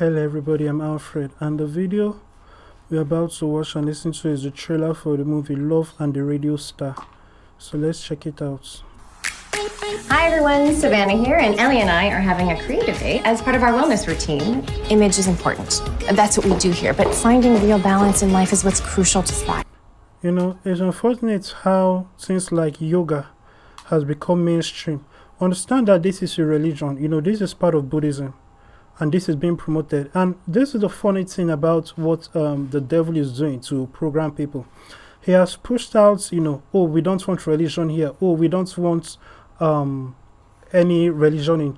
Hello everybody, I'm Alfred, and the video we're about to watch and listen to is the trailer for the movie Love and the Radio Star. So let's check it out. Hi everyone, Savannah here, and Ellie and I are having a creative date as part of our wellness routine. Image is important. That's what we do here, but finding real balance in life is what's crucial to thrive. You know, it's unfortunate how things like yoga has become mainstream. Understand that this is a religion, this is part of Buddhism. And this is being promoted, and this is the funny thing about what the devil is doing to program people. He has pushed out, oh, we don't want religion here, oh, we don't want any religion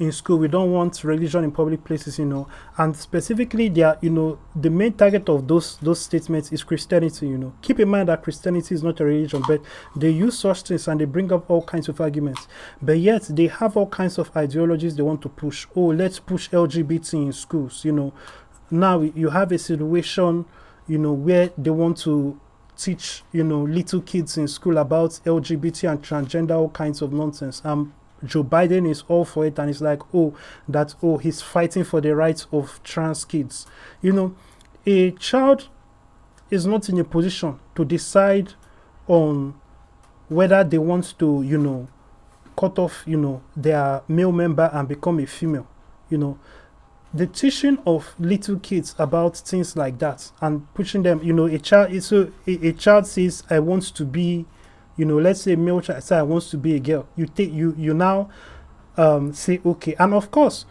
in school, we don't want religion in public places, and specifically they are, the main target of those statements is Christianity. Keep in mind that Christianity is not a religion, but they use such things and they bring up all kinds of arguments, but yet they have all kinds of ideologies they want to push. Oh, let's push LGBT in schools. Now you have a situation where they want to teach little kids in school about LGBT and transgender, all kinds of nonsense. Joe Biden is all for it, and it's like, he's fighting for the rights of trans kids. A child is not in a position to decide on whether they want to, cut off, their male member and become a female. The teaching of little kids about things like that and pushing them, a child says, I want to be, let's say male child say I want to be a girl. You now say okay, and of course,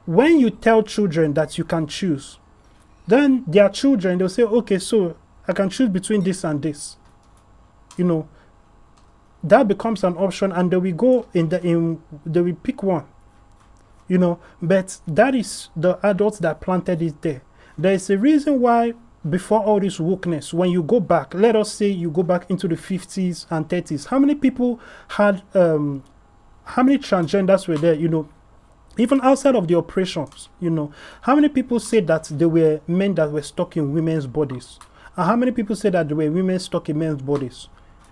when you tell children that you can choose, then their children, they'll say, okay, so I can choose between this and this. That becomes an option, and they will go they will pick one. But that is the adults that planted it there. There is a reason why. Before all this wokeness, when you go back, let us say you go back into the 50s and 30s, how many people had, how many transgenders were there, even outside of the operations, how many people said that there were men that were stuck in women's bodies? And how many people said that there were women stuck in men's bodies?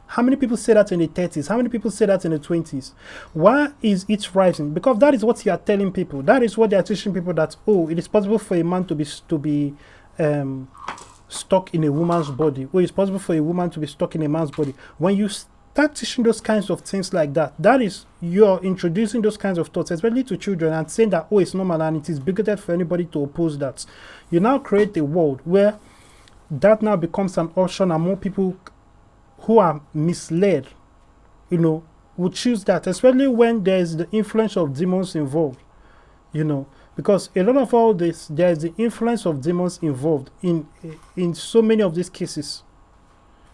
How many people say that in the 30s? How many people say that in the 20s? Why is it rising? Because that is what you are telling people. That is what they are teaching people, that, oh, it is possible for a man to be stuck in a woman's body, or it's possible for a woman to be stuck in a man's body. When you start teaching those kinds of things like that, that is, you're introducing those kinds of thoughts, especially to children, and saying that, oh, it's normal and it is bigoted for anybody to oppose that. You now create a world where that now becomes an option, and more people who are misled, will choose that, especially when there's the influence of demons involved, because a lot of all this, there is the influence of demons involved in so many of these cases,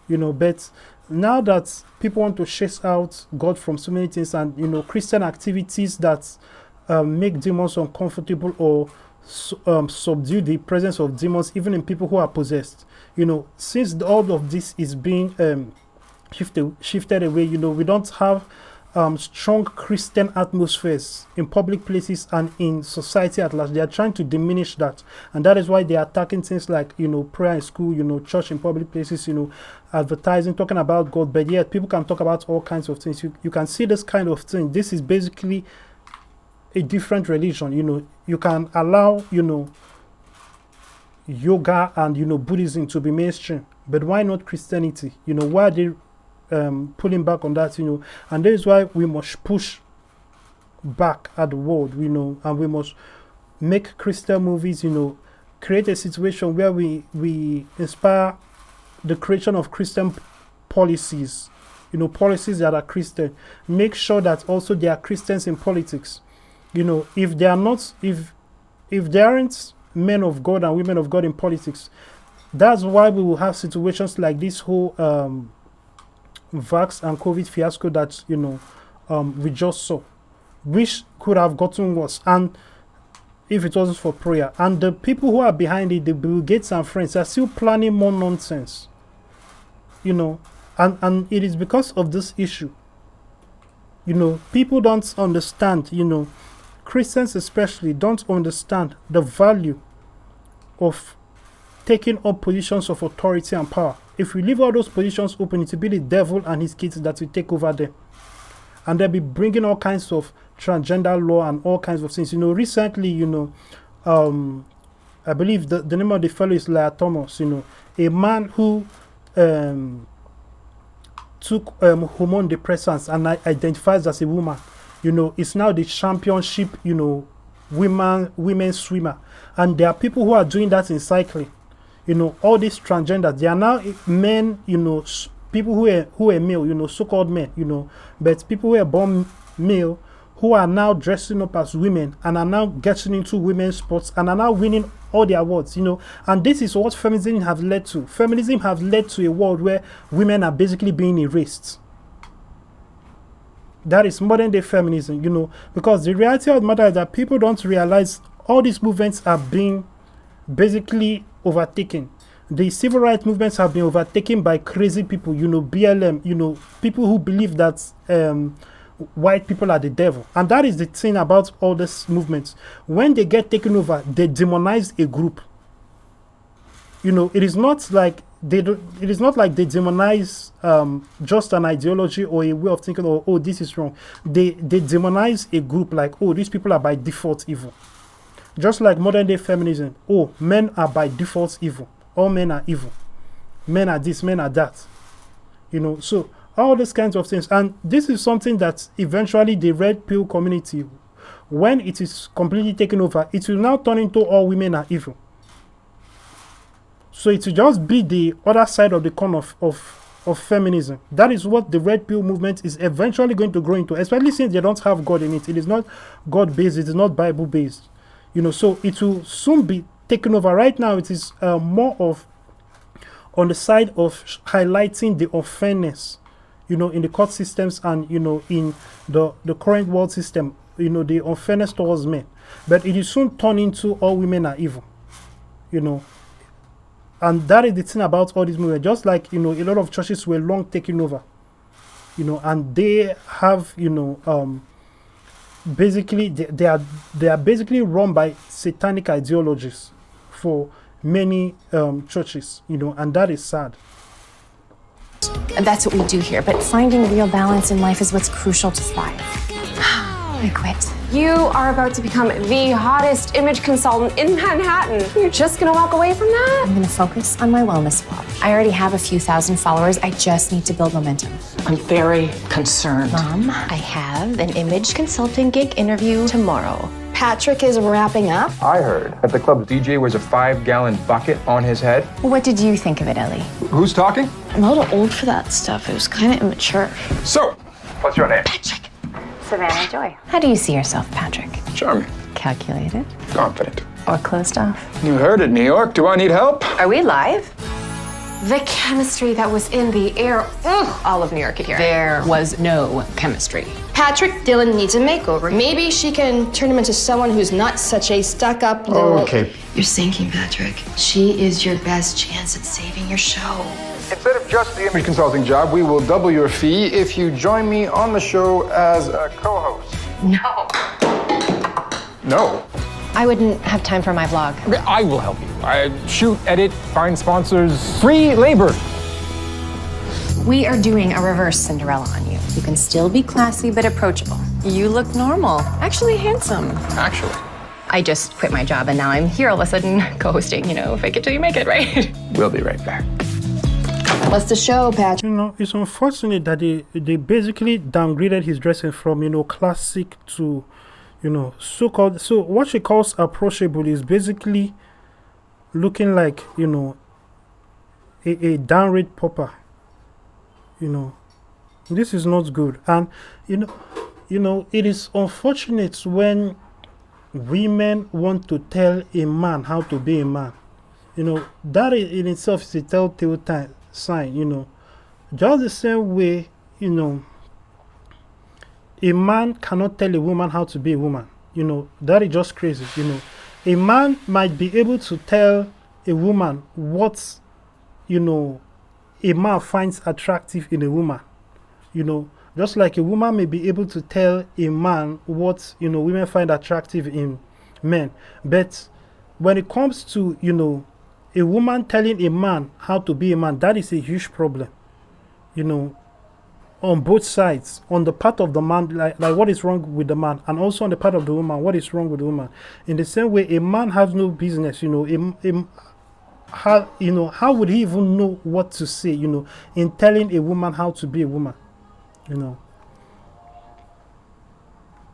but now that people want to chase out God from so many things, and Christian activities that make demons uncomfortable or subdue the presence of demons even in people who are possessed, since all of this is being shifted away, we don't have strong Christian atmospheres in public places and in society at large. They are trying to diminish that, and that is why they are attacking things like prayer in school, church in public places, advertising, talking about God. But yet people can talk about all kinds of things. You can see this kind of thing. This is basically a different religion. You can allow yoga and Buddhism to be mainstream, but why not Christianity? Why are they pulling back on that? And that is why we must push back at the world, and we must make Christian movies, create a situation where we inspire the creation of Christian policies, policies that are Christian. Make sure that also there are Christians in politics. If they are not, if there aren't men of God and women of God in politics, that's why we will have situations like this whole vax and COVID fiasco that we just saw, which could have gotten worse, and if it wasn't for prayer. And the people who are behind it, the Bill Gates and friends, are still planning more nonsense, and it is because of this issue. People don't understand, Christians especially don't understand the value of taking up positions of authority and power. If we leave all those positions open, it will be the devil and his kids that will take over them. and they'll be bringing all kinds of transgender law and all kinds of things. Recently, I believe the name of the fellow is Laia Thomas, a man who took hormone depressants and identifies as a woman, is now the championship, women swimmer. And there are people who are doing that in cycling. All these transgenders, they are now men, people who are male, so-called men, but people who are born male who are now dressing up as women and are now getting into women's sports and are now winning all the awards, and this is what feminism have led to. Feminism have led to a world where women are basically being erased. That is modern day feminism, because the reality of the matter is that people don't realize all these movements are being basically overtaken. The civil rights movements have been overtaken by crazy people, BLM, people who believe that white people are the devil. And that is the thing about all these movements. When they get taken over, they demonize a group. It is not like they demonize just an ideology or a way of thinking, or oh, this is wrong. They demonize a group, like, oh, these people are by default evil. Just like modern day feminism, oh, men are by default evil. All men are evil. Men are this, men are that. So all these kinds of things. And this is something that eventually the red pill community, when it is completely taken over, it will now turn into all women are evil. So it will just be the other side of the coin of feminism. That is what the red pill movement is eventually going to grow into, especially since they don't have God in it. It is not God-based. It is not Bible-based. So it will soon be taken over. Right now, it is more of on the side of highlighting the unfairness, in the court systems and, in the current world system, the unfairness towards men. But it is soon turned into all women are evil, And that is the thing about all these movements. Just like, a lot of churches were long taken over, and they have, basically, they are basically run by satanic ideologies for many churches, and that is sad. And that's what we do here, but finding real balance in life is what's crucial to thrive. I quit. You are about to become the hottest image consultant in Manhattan. You're just gonna walk away from that? I'm gonna focus on my wellness blog. I already have a few thousand followers. I just need to build momentum. I'm very concerned. Mom, I have an image consulting gig interview tomorrow. Patrick is wrapping up. I heard that the club's DJ wears a 5-gallon bucket on his head. What did you think of it, Ellie? Who's talking? I'm a little old for that stuff. It was kind of immature. So, what's your name? Patrick. Savannah Joy. How do you see yourself, Patrick? Charming. Calculated? Confident. Or closed off? You heard it, New York. Do I need help? Are we live? The chemistry that was in the air. Ugh, all of New York could hear it. There was no chemistry. Patrick Dillon needs a makeover. Maybe she can turn him into someone who's not such a stuck-up little... Okay. You're sinking, Patrick. She is your best chance at saving your show. Instead of just the image consulting job, we will double your fee if you join me on the show as a co-host. No. No. I wouldn't have time for my vlog. Okay, I will help you. I shoot, edit, find sponsors, free labor. We are doing a reverse Cinderella on you. You can still be classy but approachable. You look normal. Actually handsome. Actually. I just quit my job and now I'm here all of a sudden co-hosting, fake it till you make it, right? We'll be right back. What's the show, Patrick? It's unfortunate that they basically downgraded his dressing from, classic to, so-called. So what she calls approachable is basically looking like, a downright popper. This is not good. And, it is unfortunate when women want to tell a man how to be a man. That in itself is a telltale sign, just the same way, a man cannot tell a woman how to be a woman. That is just crazy. A man might be able to tell a woman what, a man finds attractive in a woman. Just like a woman may be able to tell a man what, women find attractive in men. But when it comes to, a woman telling a man how to be a man, that is a huge problem. on both sides, on the part of the man, like what is wrong with the man, and also on the part of the woman, what is wrong with the woman. In the same way, a man has no business, how would he even know what to say, in telling a woman how to be a woman, You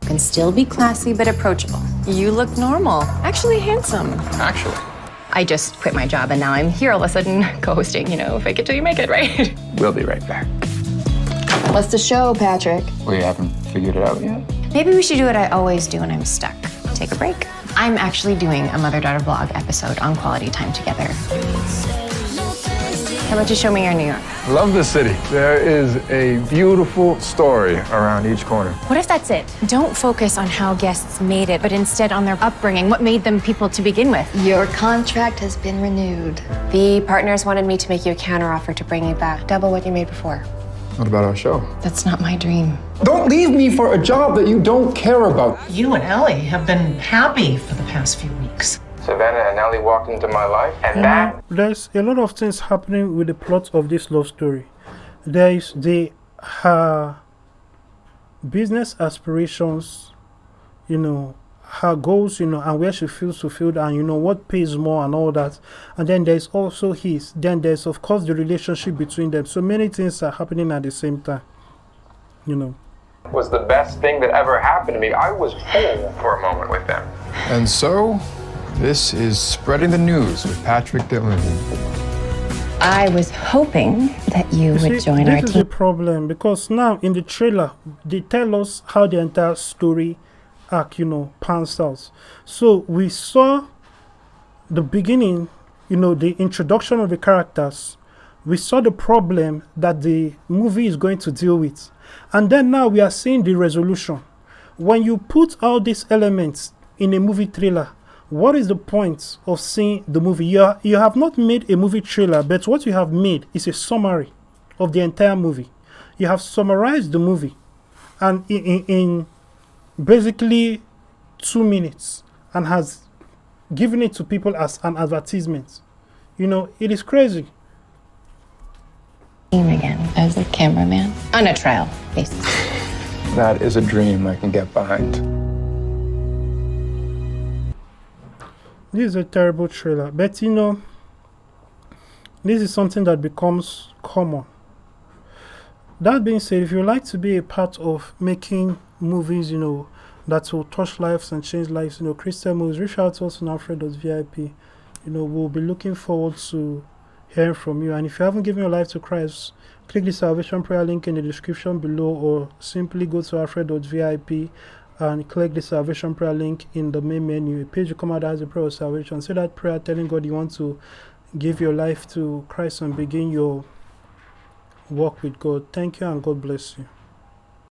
can still be classy but approachable. You look normal. Actually handsome. Actually, I just quit my job and now I'm here all of a sudden co-hosting, fake it till you make it, right? we'll be right back. What's the show, Patrick? We haven't figured it out yet. Maybe we should do what I always do when I'm stuck. Take a break. I'm actually doing a mother-daughter vlog episode on quality time together. How about you show me your New York? Love the city. There is a beautiful story around each corner. What if that's it? Don't focus on how guests made it, but instead on their upbringing, what made them people to begin with. Your contract has been renewed. The partners wanted me to make you a counteroffer to bring you back, double what you made before. What about our show? That's not my dream. Don't leave me for a job that you don't care about. You and Ellie have been happy for the past few weeks. Savannah and Ellie walked into my life, and that... There's a lot of things happening with the plot of this love story. There is her business aspirations, her goals, and where she feels fulfilled, and what pays more and all that. And then there's also his. Then there's of course the relationship between them. So many things are happening at the same time. was the best thing that ever happened to me. I was whole for a moment with them. And so, this is Spreading the News with Patrick Dillon. I was hoping that you would join our This is team. a problem because now in the trailer they tell us how the entire story arc, pans out. So we saw the beginning, the introduction of the characters. We saw the problem that the movie is going to deal with. And then now we are seeing the resolution. When you put all these elements in a movie trailer, what is the point of seeing the movie? You have not made a movie trailer, but what you have made is a summary of the entire movie. You have summarized the movie and in basically 2 minutes and has given it to people as an advertisement. It is crazy. Again as a cameraman on a trial basis. That is a dream I can get behind. This is a terrible trailer, but this is something that becomes common. That being said, if you like to be a part of making movies, that will touch lives and change lives, Christian movies, reach out to us on Alfred.vip. We'll be looking forward to hearing from you. And if you haven't given your life to Christ, click the salvation prayer link in the description below, or simply go to Alfred.vip and click the salvation prayer link in the main menu. A page will come out that has a prayer of salvation. Say that prayer telling God you want to give your life to Christ and begin your walk with God. Thank you and God bless you.